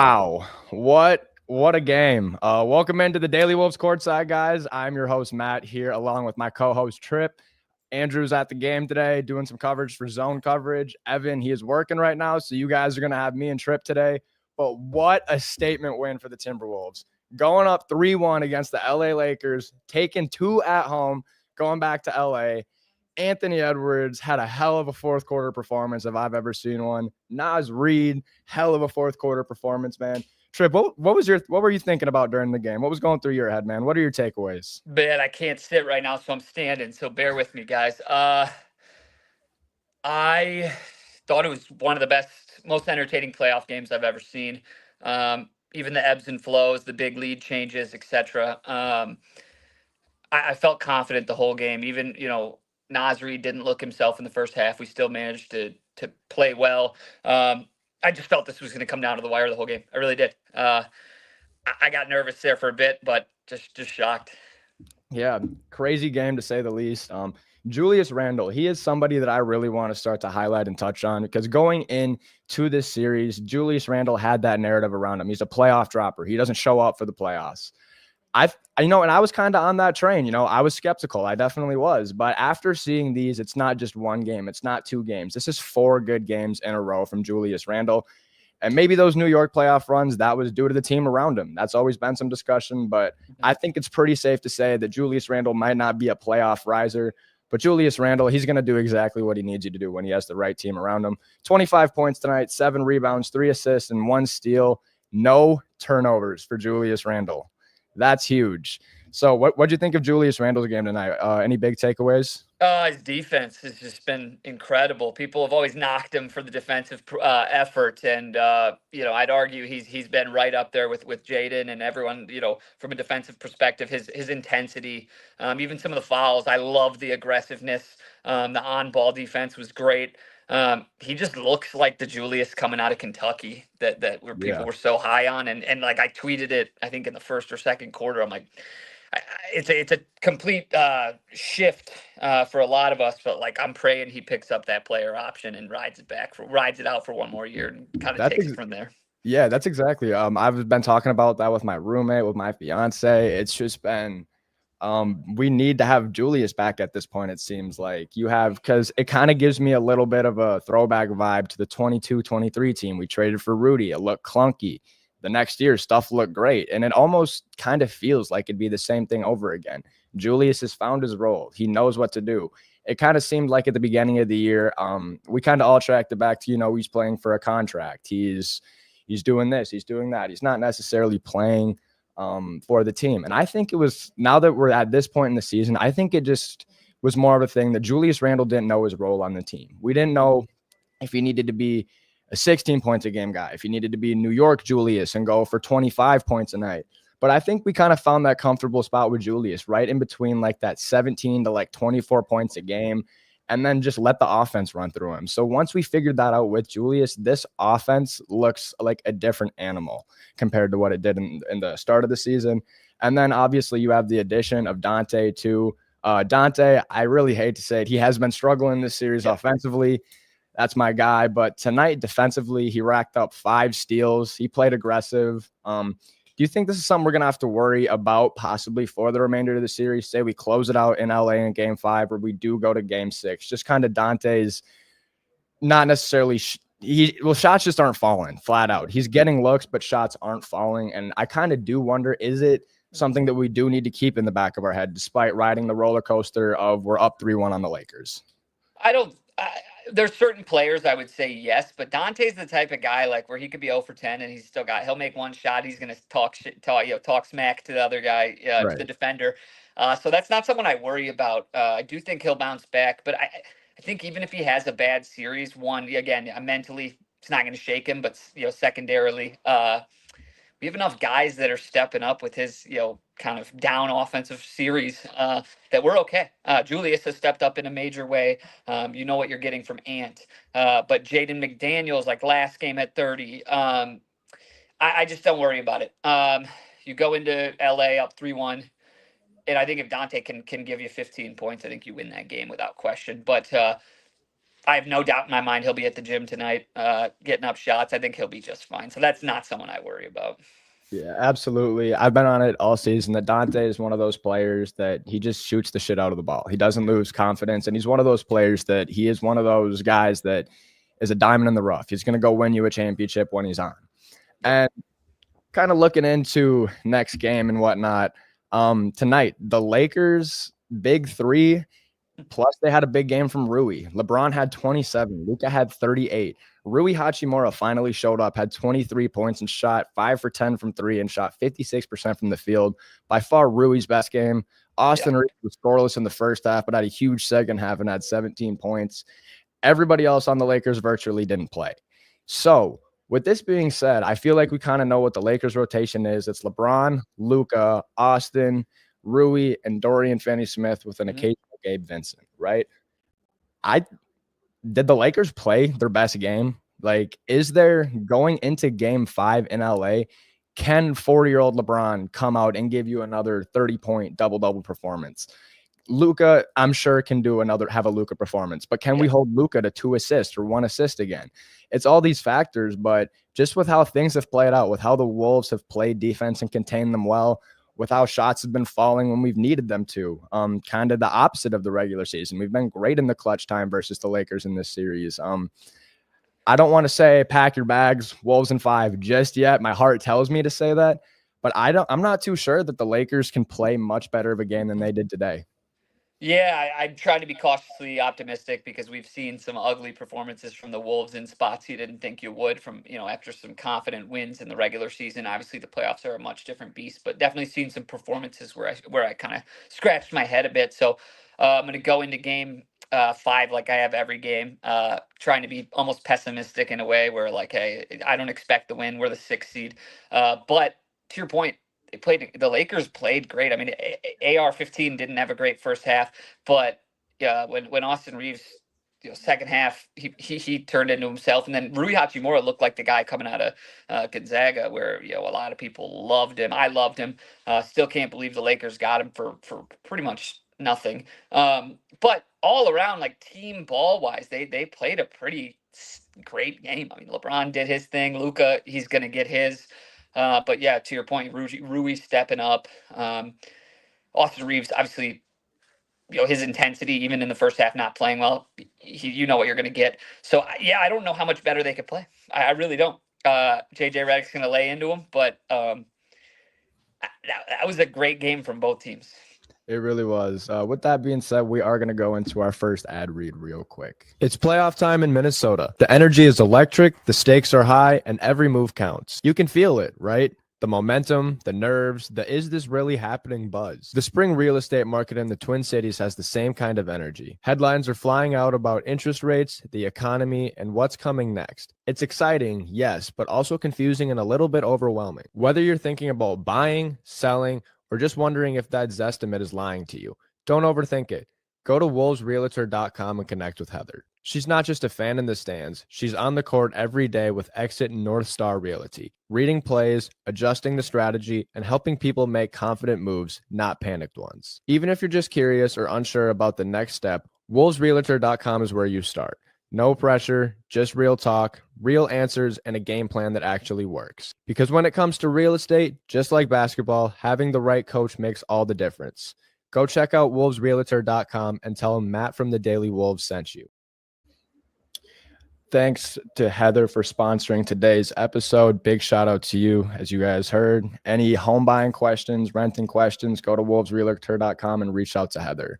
Wow. What a game. Welcome into the Daily Wolves Courtside, guys. I'm your host, Matt, here along with my co-host, Trip. Andrew's at the game today doing some coverage for zone coverage. Evan, he is working right now, so you guys are going to have me and Trip today. But what a statement win for the Timberwolves. Going up 3-1 against the LA Lakers, taking two at home, going back to LA. Anthony Edwards had a hell of a fourth quarter performance if I've ever seen one. Naz Reid, hell of a fourth quarter performance, man. Trip, what were you thinking about during the game? What was going through your head, man? What are your takeaways? Man, I can't sit right now, so I'm standing. So bear with me, guys. I thought it was one of the best, most entertaining playoff games I've ever seen. Even the ebbs and flows, the big lead changes, etc. I felt confident the whole game. Even Nasri didn't look himself in the first half. We still managed to play well. I just felt this was going to come down to the wire the whole game. I really did. I got nervous there for a bit, but just shocked. Yeah, crazy game to say the least. Julius Randle, he is somebody that I really want to start to highlight and touch on because going into this series, Julius Randle had that narrative around him. He's a playoff dropper. He doesn't show up for the playoffs. And I was kind of on that train. I was skeptical. I definitely was. But after seeing these, it's not just one game. It's not two games. This is four good games in a row from Julius Randle. And maybe those New York playoff runs, that was due to the team around him. That's always been some discussion. But I think it's pretty safe to say that Julius Randle might not be a playoff riser. But Julius Randle, he's going to do exactly what he needs you to do when he has the right team around him. 25 points tonight, 7 rebounds, 3 assists, and 1 steal. No turnovers for Julius Randle. That's huge. So what'd you think of Julius Randle's game tonight? Any big takeaways? His defense has just been incredible. People have always knocked him for the defensive effort, and I'd argue he's been right up there with Jaden and everyone. From a defensive perspective, his intensity, even some of the fouls. I love the aggressiveness. The on-ball defense was great. He just looks like the Julius coming out of Kentucky that where people were so high on, and like I tweeted it, I think in the first or second quarter. I'm like, it's a complete shift for a lot of us, but like I'm praying he picks up that player option and rides it out for one more year and kind of takes it from there. Yeah, that's exactly. I've been talking about that with my roommate, with my fiance. It's just been we need to have Julius back at this point. It seems like because it kind of gives me a little bit of a throwback vibe to the 22-23 team. We traded for Rudy. It looked clunky. The next year, stuff looked great. And it almost kind of feels like it'd be the same thing over again. Julius has found his role. He knows what to do. It kind of seemed like at the beginning of the year, we kind of all tracked it back to, he's playing for a contract. He's doing this. He's doing that. He's not necessarily playing for the team. And I think it was, now that we're at this point in the season, I think it just was more of a thing that Julius Randle didn't know his role on the team. We didn't know if he needed to be a 16 points a game guy, if he needed to be New York Julius and go for 25 points a night. But I think we kind of found that comfortable spot with Julius, right in between like that 17 to like 24 points a game, and then just let the offense run through him. So once we figured that out with Julius, this offense looks like a different animal compared to what it did in the start of the season. And then obviously you have the addition of Dante too. Dante, I really hate to say it, he has been struggling this series offensively. That's my guy. But tonight, defensively, he racked up 5 steals. He played aggressive. Do you think this is something we're going to have to worry about possibly for the remainder of the series? Say we close it out in LA in game 5 or we do go to game 6. Just kind of Dante's not necessarily shots just aren't falling flat out. He's getting looks, but shots aren't falling. And I kind of do wonder, is it something that we do need to keep in the back of our head despite riding the roller coaster of we're up 3-1 on the Lakers? There's certain players I would say yes, but Dante's the type of guy like where he could be 0 for 10 and he'll make one shot. He's going to talk smack to the other guy, to the defender. So that's not someone I worry about. I do think he'll bounce back, but I think even if he has a bad series, mentally it's not going to shake him, but secondarily, we have enough guys that are stepping up with his, kind of down offensive series that we're okay. Julius has stepped up in a major way. You know what you're getting from Ant. But Jaden McDaniels, like last game at 30, I just don't worry about it. You go into LA up 3-1, and I think if Dante can give you 15 points, I think you win that game without question. But I have no doubt in my mind he'll be at the gym tonight, getting up shots. I think he'll be just fine. So that's not someone I worry about. Yeah, absolutely. I've been on it all season that Dante is one of those players that he just shoots the shit out of the ball. He doesn't lose confidence. And he's one of those players that he is one of those guys that is a diamond in the rough. He's going to go win you a championship when he's on. And kind of looking into next game and whatnot, tonight, the Lakers' big three, plus they had a big game from Rui. LeBron had 27. Luka had 38. Rui Hachimura finally showed up, had 23 points and shot 5 for 10 from three and shot 56% from the field. By far, Rui's best game. Austin Reeves was scoreless in the first half, but had a huge second half and had 17 points. Everybody else on the Lakers virtually didn't play. So, with this being said, I feel like we kind of know what the Lakers rotation is. It's LeBron, Luka, Austin, Rui, and Dorian Finney-Smith with an occasional Gabe Vincent, right? Did the Lakers play their best game? Like, is there going into game 5 in LA? Can 40-year-old LeBron come out and give you another 30-point double-double performance? Luka, I'm sure, can have a Luka performance, but can we hold Luka to 2 assists or 1 assist again? It's all these factors, but just with how things have played out, with how the Wolves have played defense and contained them well, with how shots have been falling when we've needed them to, kind of the opposite of the regular season. We've been great in the clutch time versus the Lakers in this series. I don't want to say pack your bags, Wolves in 5 just yet. My heart tells me to say that, but I'm not too sure that the Lakers can play much better of a game than they did today. Yeah, I tried to be cautiously optimistic because we've seen some ugly performances from the Wolves in spots you didn't think you would from, after some confident wins in the regular season. Obviously, the playoffs are a much different beast, but definitely seen some performances where I kind of scratched my head a bit. So I'm going to go into game 5 like I have every game, trying to be almost pessimistic in a way where, like, hey, I don't expect the win. We're the 6th seed. But to your point, the Lakers played great. I mean, AR-15 didn't have a great first half, but when Austin Reeves, second half, he turned into himself, and then Rui Hachimura looked like the guy coming out of Gonzaga, where a lot of people loved him. I loved him. Still can't believe the Lakers got him for pretty much nothing. But all around, like, team ball wise, they played a pretty great game. I mean, LeBron did his thing. Luka, he's gonna get his. But yeah, to your point, Rui stepping up. Austin Reeves, obviously, his intensity, even in the first half, not playing well, you know what you're going to get. So, yeah, I don't know how much better they could play. I really don't. JJ Redick's going to lay into him, but that was a great game from both teams. It really was. With that being said, we are going to go into our first ad read real quick. It's playoff time in Minnesota. The energy is electric, the stakes are high, and every move counts. You can feel it, right? The momentum, the nerves, the is this really happening buzz. The spring real estate market in the Twin Cities has the same kind of energy. Headlines are flying out about interest rates, the economy, and what's coming next. It's exciting, yes, but also confusing and a little bit overwhelming. Whether you're thinking about buying, selling, or just wondering if that Zestimate is lying to you, don't overthink it. Go to wolvesrealtor.com and connect with Heather. She's not just a fan in the stands. She's on the court every day with Exit and North Star Realty, reading plays, adjusting the strategy, and helping people make confident moves, not panicked ones. Even if you're just curious or unsure about the next step, wolvesrealtor.com is where you start. No pressure, just real talk, real answers, and a game plan that actually works. Because when it comes to real estate, just like basketball, having the right coach makes all the difference. Go check out wolvesrealtor.com and tell them Matt from the Daily Wolves sent you. Thanks to Heather for sponsoring today's episode. Big shout out to you, as you guys heard. Any home buying questions, renting questions, go to wolvesrealtor.com and reach out to Heather.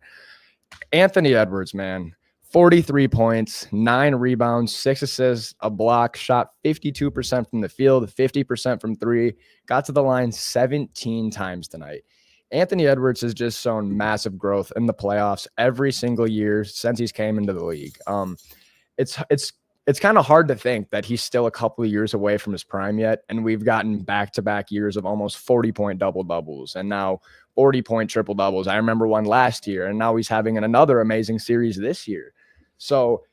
Anthony Edwards, man. 43 points, 9 rebounds, 6 assists, a block, shot 52% from the field, 50% from 3, got to the line 17 times tonight. Anthony Edwards has just shown massive growth in the playoffs every single year since he's came into the league. It's kind of hard to think that he's still a couple of years away from his prime yet, and we've gotten back-to-back years of almost 40-point double-doubles and now 40-point triple-doubles. I remember one last year, and now he's having another amazing series this year. So,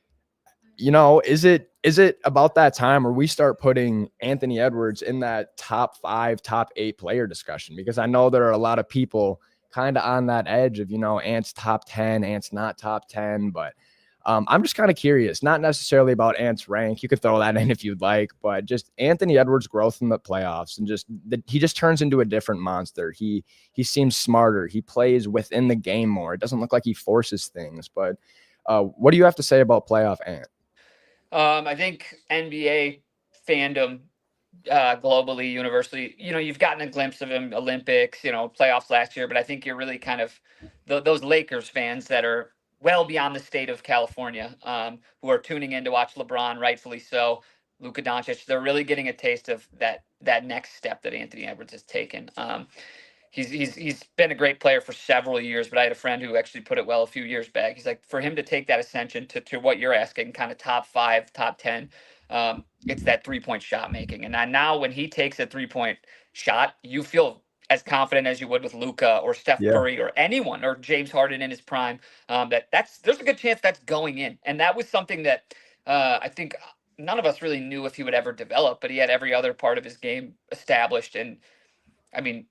is it about that time where we start putting Anthony Edwards in that top 5, top 8 player discussion? Because I know there are a lot of people kind of on that edge of, Ant's top 10, Ant's not top 10, but I'm just kind of curious, not necessarily about Ant's rank. You could throw that in if you'd like, but just Anthony Edwards' growth in the playoffs and he just turns into a different monster. He seems smarter. He plays within the game more. It doesn't look like he forces things. But what do you have to say about playoff Ant? I think NBA fandom globally, universally, you've gotten a glimpse of him, Olympics, playoffs last year, but I think you're really kind of those Lakers fans that are well beyond the state of California, who are tuning in to watch LeBron, rightfully so. Luka Doncic, they're really getting a taste of that next step that Anthony Edwards has taken. He's been a great player for several years, but I had a friend who actually put it well a few years back. He's like, for him to take that ascension to what you're asking, kind of top 5, top 10, it's that 3-point shot making. And now when he takes a 3-point shot, you feel as confident as you would with Luka or Steph Yeah. Curry or anyone or James Harden in his prime. There's a good chance that's going in. And that was something that I think none of us really knew if he would ever develop, but he had every other part of his game established. And I mean,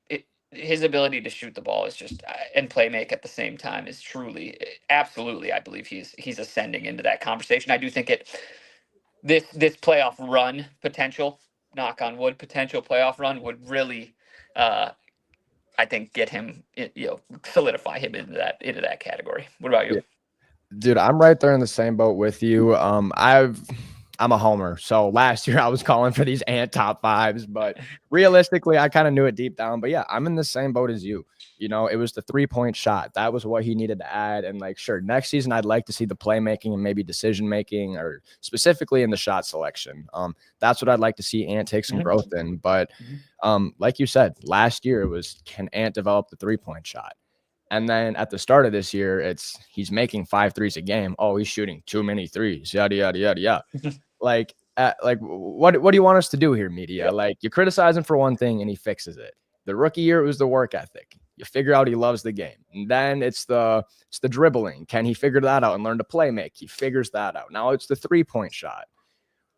his ability to shoot the ball is just and play make at the same time is truly, absolutely, I believe he's ascending into that conversation. I do think this playoff run potential, knock on wood, potential playoff run would really, I think, get him, solidify him into that category. What about you? Yeah. Dude, I'm right there in the same boat with you. I'm a homer. So last year I was calling for these Ant top 5s, but realistically, I kind of knew it deep down. But yeah, I'm in the same boat as you. It was the 3-point shot. That was what he needed to add. And like, sure, next season I'd like to see the playmaking and maybe decision making, or specifically in the shot selection. That's what I'd like to see Ant take some growth in. But like you said, last year it was, can Ant develop the 3-point shot? And then at the start of this year, he's making 5 threes a game. Oh, he's shooting too many threes. Yada yada yada yada. Like what do you want us to do here, media? Yep. Like, you criticize him for one thing and he fixes it. The rookie year, it was the work ethic. You figure out he loves the game. And then it's the dribbling. Can he figure that out and learn to play make? He figures that out. Now it's the 3-point shot.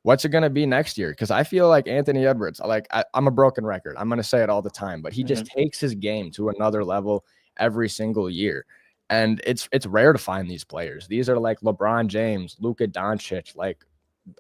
What's it going to be next year? Because I feel like Anthony Edwards, I'm a broken record. I'm going to say it all the time, but he just takes his game to another level every single year. And it's rare to find these players. These are like LeBron James, Luka Doncic, like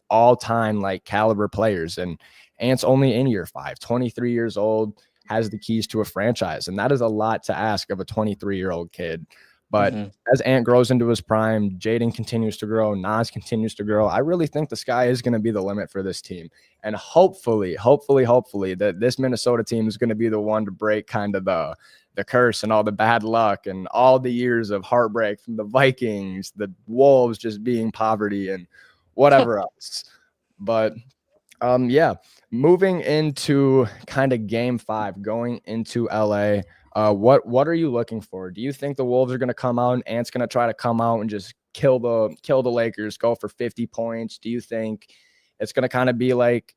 all-time like caliber players. And Ant's only in year 5, 23 years old, has the keys to a franchise. And that is a lot to ask of a 23-year-old kid. But as Ant grows into his prime, Jaden continues to grow, Nas continues to grow. I really think the sky is going to be the limit for this team. And hopefully that this Minnesota team is going to be the one to break kind of the curse and all the bad luck and all the years of heartbreak from the Vikings, the Wolves just being poverty and whatever else. But yeah, moving into kind of game 5, going into LA. What are you looking for? Do you think the Wolves are going to come out and Ant's going to try to come out and just kill the Lakers, go for 50 points? Do you think it's going to kind of be like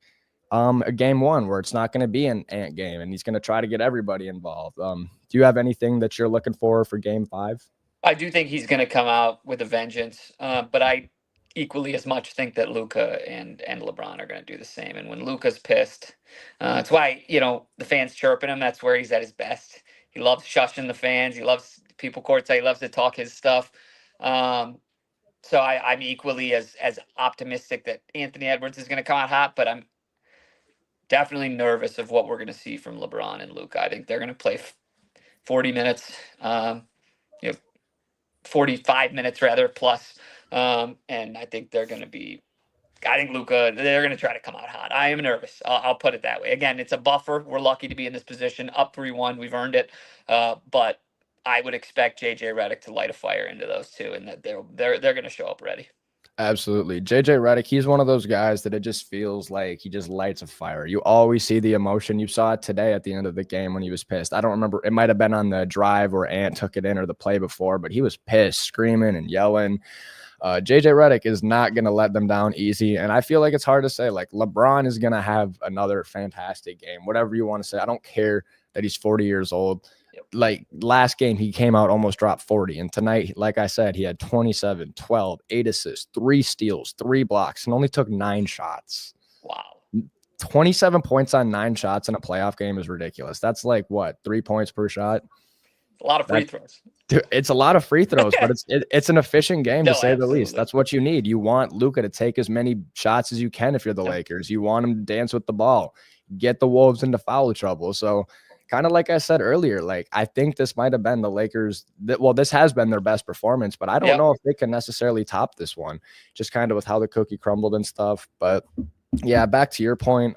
a game 1 where it's not going to be an Ant game and he's going to try to get everybody involved? Do you have anything that you're looking for game 5? I do think he's going to come out with a vengeance, but I equally as much think that Luka and LeBron are going to do the same. And when Luka's pissed, that's why, the fans chirping him. That's where he's at his best. He loves shushing the fans. He loves people courtside. He loves to talk his stuff. So I'm equally as optimistic that Anthony Edwards is going to come out hot, but I'm definitely nervous of what we're going to see from LeBron and Luka. I think they're going to play 40 minutes, 45 minutes rather plus. And I think they're going to be, I think Luka, they're going to try to come out hot. I am nervous. I'll put it that way. Again, it's a buffer. We're lucky to be in this position, up 3-1. We've earned it. But I would expect JJ Redick to light a fire into those two, and that they're going to show up ready. Absolutely. JJ Redick, he's one of those guys that it just feels like he just lights a fire. You always see the emotion. You saw it today at the end of the game when he was pissed. I don't remember. It might have been on the drive where Ant took it in or the play before, but he was pissed, screaming and yelling. JJ Redick is not going to let them down easy. And I feel like it's hard to say, like, LeBron is going to have another fantastic game, whatever you want to say. I don't care that he's 40 years old. Like, last game, he came out, almost dropped 40. And tonight, like I said, he had 27, 12, 8 assists, 3 steals, 3 blocks, and only took 9 shots. Wow. 27 points on 9 shots in a playoff game is ridiculous. That's like, what, 3 points per shot? A lot of free throws. Dude, it's a lot of free throws, but it's an efficient game to say the least. That's what you need. You want Luka to take as many shots as you can if you're the Lakers. You want him to dance with the ball, get the Wolves into foul trouble. So kind of like I said earlier, like I think this might have been the Lakers this has been their best performance, but I don't know if they can necessarily top this one, just kind of with how the cookie crumbled and stuff. But yeah, back to your point,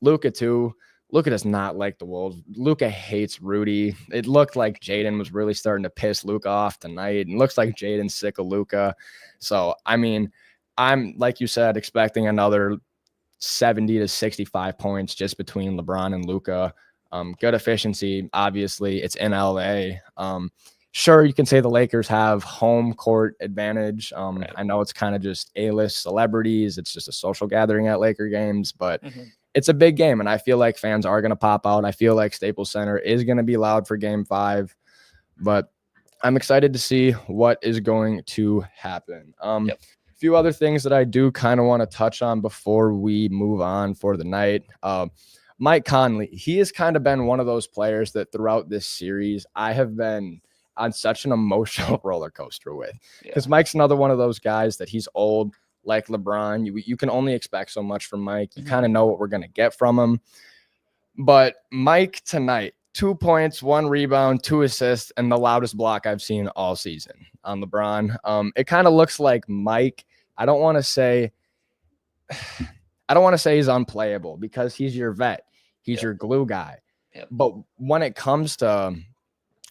Luka too. Luka does not like the Wolves. Luka hates Rudy. It looked like Jaden was really starting to piss Luka off tonight. And looks like Jaden's sick of Luka. So, I mean, I'm, like you said, expecting another 70 to 65 points just between LeBron and Luka. Good efficiency. Obviously, it's in LA. Sure, you can say the Lakers have home court advantage. I know it's kind of just A-list celebrities. It's just a social gathering at Laker games, but it's a big game, and I feel like fans are going to pop out. I feel like Staples Center is going to be loud for Game 5, but I'm excited to see what is going to happen. A few other things that I do kind of want to touch on before we move on for the night. Mike Conley, he has kind of been one of those players that throughout this series I have been on such an emotional roller coaster with, because Mike's another one of those guys that he's old. Like LeBron, you can only expect so much from Mike. You kind of know what we're going to get from him. But Mike tonight, 2 points, 1 rebound, 2 assists, and the loudest block I've seen all season on LeBron. It kind of looks like Mike, I don't want to say he's unplayable because he's your vet. He's your glue guy. But when it comes to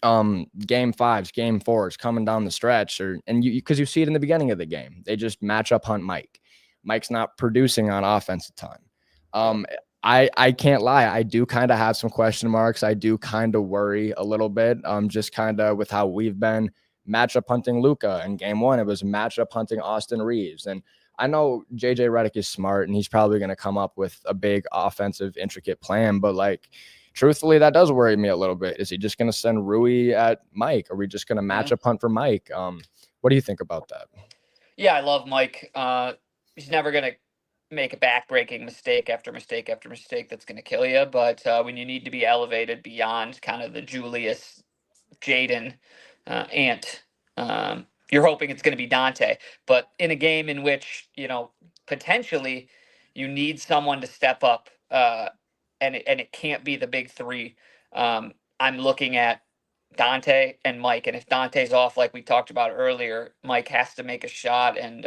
game 5s, game 4s coming down the stretch, because you see it in the beginning of the game, they just match up hunt Mike. Mike's not producing on offense a ton. I can't lie, I do kind of have some question marks. I do kind of worry a little bit, just kind of with how we've been matchup hunting Luka. In game 1, it was matchup hunting Austin Reeves, and I know JJ Redick is smart and he's probably going to come up with a big offensive intricate plan, but like, truthfully, that does worry me a little bit. Is he just going to send Rui at Mike? Are we just going to match up hunt for Mike? What do you think about that? Yeah, I love Mike. He's never going to make a back-breaking mistake after mistake after mistake that's going to kill you. But when you need to be elevated beyond kind of the Julius, Jaden, Ant, you're hoping it's going to be Dante. But in a game in which, potentially you need someone to step up, and it can't be the big 3. I'm looking at Dante and Mike, and if Dante's off, like we talked about earlier, Mike has to make a shot, and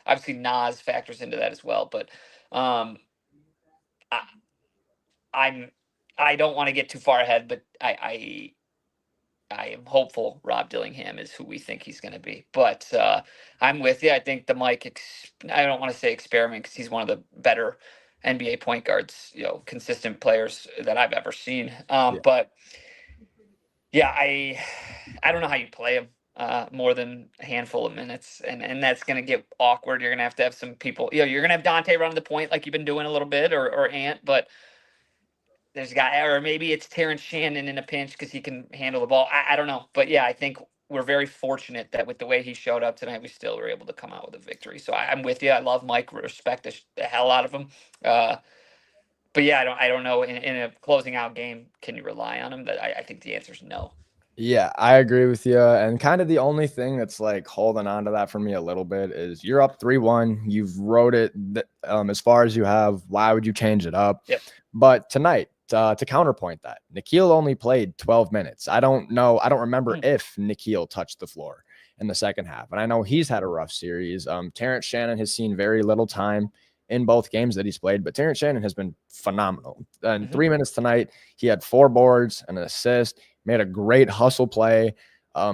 obviously Nas factors into that as well. But I don't want to get too far ahead, but I am hopeful Rob Dillingham is who we think he's going to be. But I'm with you. I think the Mike, I don't want to say experiment because he's one of the better NBA point guards, consistent players that I've ever seen. But yeah, I don't know how you play him more than a handful of minutes, and that's going to get awkward. You're going to have some people, you're going to have Dante running the point like you've been doing a little bit, or Ant, but there's a guy, or maybe it's Terrence Shannon in a pinch because he can handle the ball. I don't know, but yeah, I think we're very fortunate that with the way he showed up tonight, we still were able to come out with a victory. So I'm with you. I love Mike, respect the hell out of him. But yeah, I don't know. In a closing out game, can you rely on him? I think the answer is no. Yeah, I agree with you. And kind of the only thing that's like holding on to that for me a little bit is you're up 3-1. You've wrote it as far as you have. Why would you change it up? But tonight, to counterpoint that, Nikhil only played 12 minutes. I don't remember if Nikhil touched the floor in the second half. And I know he's had a rough series. Terrence Shannon has seen very little time in both games that he's played, but Terrence Shannon has been phenomenal. In 3 minutes tonight, he had 4 boards and an assist, made a great hustle play.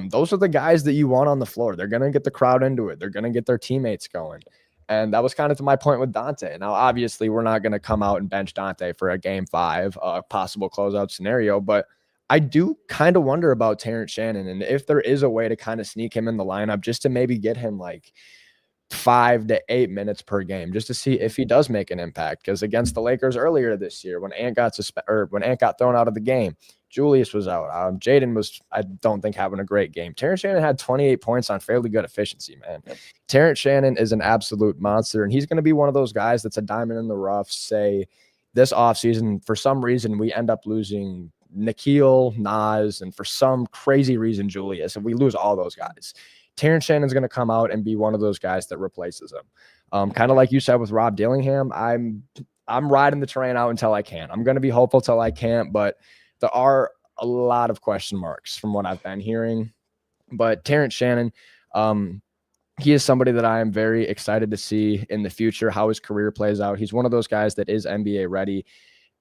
Those are the guys that you want on the floor. They're going to get the crowd into it. They're going to get their teammates going. And that was kind of to my point with Dante. Now, obviously, we're not going to come out and bench Dante for a game 5, possible closeout scenario, but I do kind of wonder about Terrence Shannon and if there is a way to kind of sneak him in the lineup just to maybe get him like 5 to 8 minutes per game, just to see if he does make an impact. Because against the Lakers earlier this year, when Ant got thrown out of the game, Julius was out. Jaden was, I don't think, having a great game. Terrence Shannon had 28 points on fairly good efficiency, man. Terrence Shannon is an absolute monster, and he's going to be one of those guys that's a diamond in the rough. Say this offseason, for some reason, we end up losing Nikhil, Nas, and for some crazy reason, Julius, if we lose all those guys, Terrence Shannon's going to come out and be one of those guys that replaces him. Kind of like you said with Rob Dillingham, I'm riding the train out until I can. I'm going to be hopeful till I can't, but there are a lot of question marks from what I've been hearing. But Terrence Shannon, he is somebody that I am very excited to see in the future, how his career plays out. He's one of those guys that is NBA ready.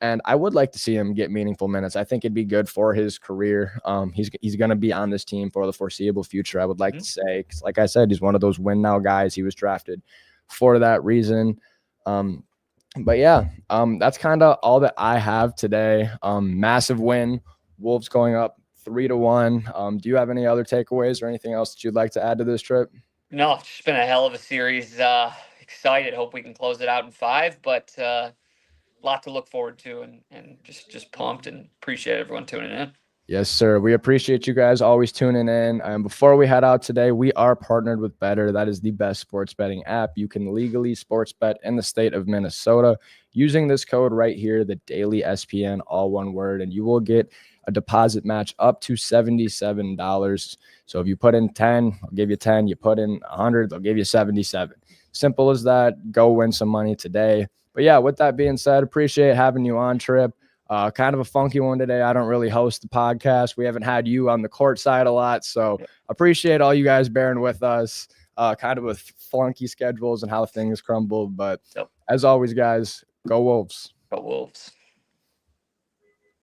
And I would like to see him get meaningful minutes. I think it'd be good for his career. He's going to be on this team for the foreseeable future, I would like to say. 'Cause like I said, he's one of those win now guys. He was drafted for that reason. But yeah, that's kind of all that I have today. Massive win. Wolves going up 3-1. Do you have any other takeaways or anything else that you'd like to add to this trip? No, it's just been a hell of a series. Excited. Hope we can close it out in 5, but lot to look forward to, and just pumped, and appreciate everyone tuning in. Yes, sir. We appreciate you guys always tuning in. And before we head out today, we are partnered with Better. That is the best sports betting app. You can legally sports bet in the state of Minnesota using this code right here, the Daily SPN, all one word, and you will get a deposit match up to $77. So if you put in 10, I'll give you 10. You put in 100, they'll give you 77. Simple as that. Go win some money today. But yeah, with that being said, appreciate having you on, Trip. Kind of a funky one today. I don't really host the podcast. We haven't had you on the court side a lot. So appreciate all you guys bearing with us, kind of with flunky schedules and how things crumbled. But as always, guys, go Wolves. Go Wolves.